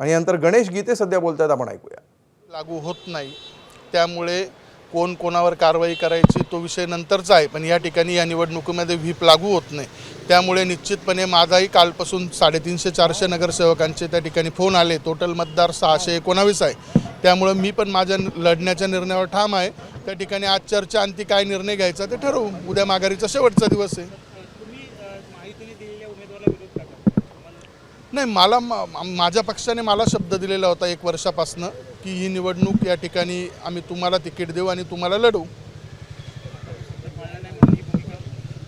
आणि नंतर गणेश गीते सध्या बोलतात, आपण ऐकूया. लागू होत नाही, त्यामुळे कोण कोणावर कारवाई करायची तो विषय नंतरचा आहे. पण या ठिकाणी या निवडणुकीमध्ये व्हीप लागू होत नाही, त्यामुळे निश्चितपणे माझाही कालपासून 350-400 नगरसेवकांचे त्या ठिकाणी फोन आले. टोटल मतदार 619 आहे, त्यामुळे मी पण माझ्या लढण्याच्या निर्णयावर ठाम आहे. त्या ठिकाणी आज चर्चा अंती काय निर्णय घ्यायचा ते ठरवू. उद्या माघारीचा शेवटचा दिवस आहे. नाही, मला माझ्या पक्षाने मला शब्द दिलेला होता 1 वर्षापासून की ही निवडणूक या ठिकाणी आम्ही तुम्हाला तिकीट देऊ आणि तुम्हाला लढवू.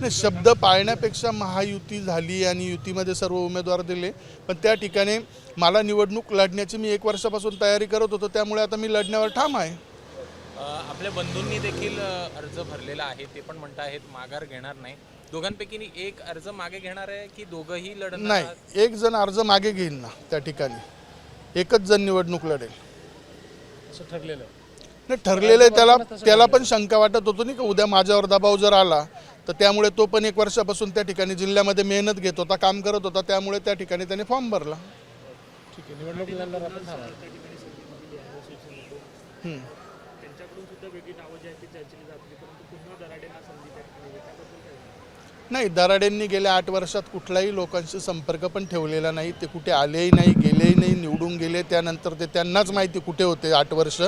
नाही, शब्द पाळण्यापेक्षा महायुती झाली आणि युतीमध्ये सर्व उमेदवार दिले, पण त्या ठिकाणी मला निवडणूक लढण्याची मी 1 वर्षापासून तयारी करत होतो, त्यामुळे आता मी लढण्यावर ठाम आहे. आपल्या बंधूंनी देखील अर्ज भरलेला आहे, ते पण म्हणत आहेत माघार घेणार नाही. दोघांपैकी एक अर्ज मागे घेणार आहे की दोघंही लढणार? नाही, एक जण अर्ज मागे घेईल ना, त्या ठिकाणी एकच जण निवडणूक लढेल असं ठरलेलं नाही. ठरलेलं आहे, त्याला पण शंका वाटत होतो नाही का उद्या माझ्यावर दबाव जर आला तर, त्यामुळे तो पण 1 वर्षापासून त्या ठिकाणी जिल्ह्यामध्ये मेहनत घेत होता, काम करत होता, त्यामुळे त्या ठिकाणी त्याने फॉर्म भरला. ठीक आहे, निवडणूक लढणार आपण थांबा. नाही, दराडेंनी गेल्या 8 वर्षात कुठल्याही लोकांशी संपर्क पण ठेवलेला नाही. ते कुठे आलेही नाही, गेलेही नाही, निवडून गेले त्यानंतर ते त्यांनाच माहिती कुठे होते 8 वर्ष.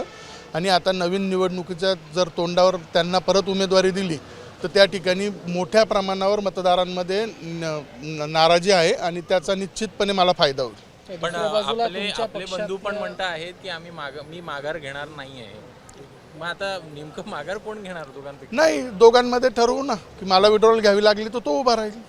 आणि आता नवीन निवडणुकीच्या जर तोंडावर त्यांना परत उमेदवारी दिली तर त्या ठिकाणी मोठ्या प्रमाणावर मतदारांमध्ये नाराजी आहे आणि त्याचा निश्चितपणे मला फायदा होईल. पण आपले बंधू पण म्हणत आहेत की मी माघार घेणार नाही आहे. मग आता नेमकं माघार कोण घेणार दोघांपैकी? नाही, दोघांमध्ये ठरवू ना की मला विड्रॉल घ्यावी लागली तर तो उभा राहील.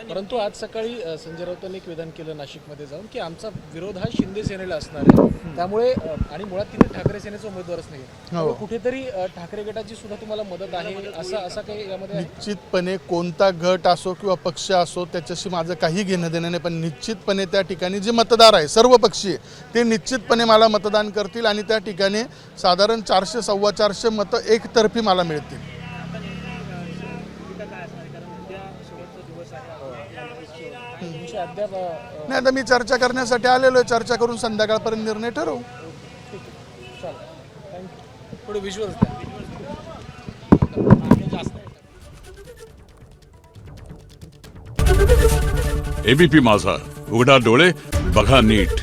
परंतु आज सकाळी संजय राऊतांनी एक विधान केलं नाशिकमध्ये जाऊन की आमचा विरोध हा शिंदे सेनेला असणार आहे, त्यामुळे आणि मुळात तिथे ठाकरे सेनेचा उमेदवारच नाही. त्यामुळे कुठेतरी ठाकरे गटाची सुद्धा तुम्हाला मदत आहे असं काही यामध्ये? निश्चितपणे कोणता गट असो किंवा पक्ष असो त्याच्याशी माझं काही घेणं देणं नाही, पण निश्चितपणे त्या ठिकाणी जे मतदार आहे सर्व पक्षीय ते निश्चितपणे मला मतदान करतील आणि त्या ठिकाणी साधारण 400-450 मतं एकतर्फी मला मिळतील. नाही, आता मी चर्चा करण्यासाठी आलेलो आहे. चर्चा करून संध्याकाळपर्यंत निर्णय ठरवू. थोडे विज्युअल्स एबीपी माझा, उघडा डोळे बघा नीट.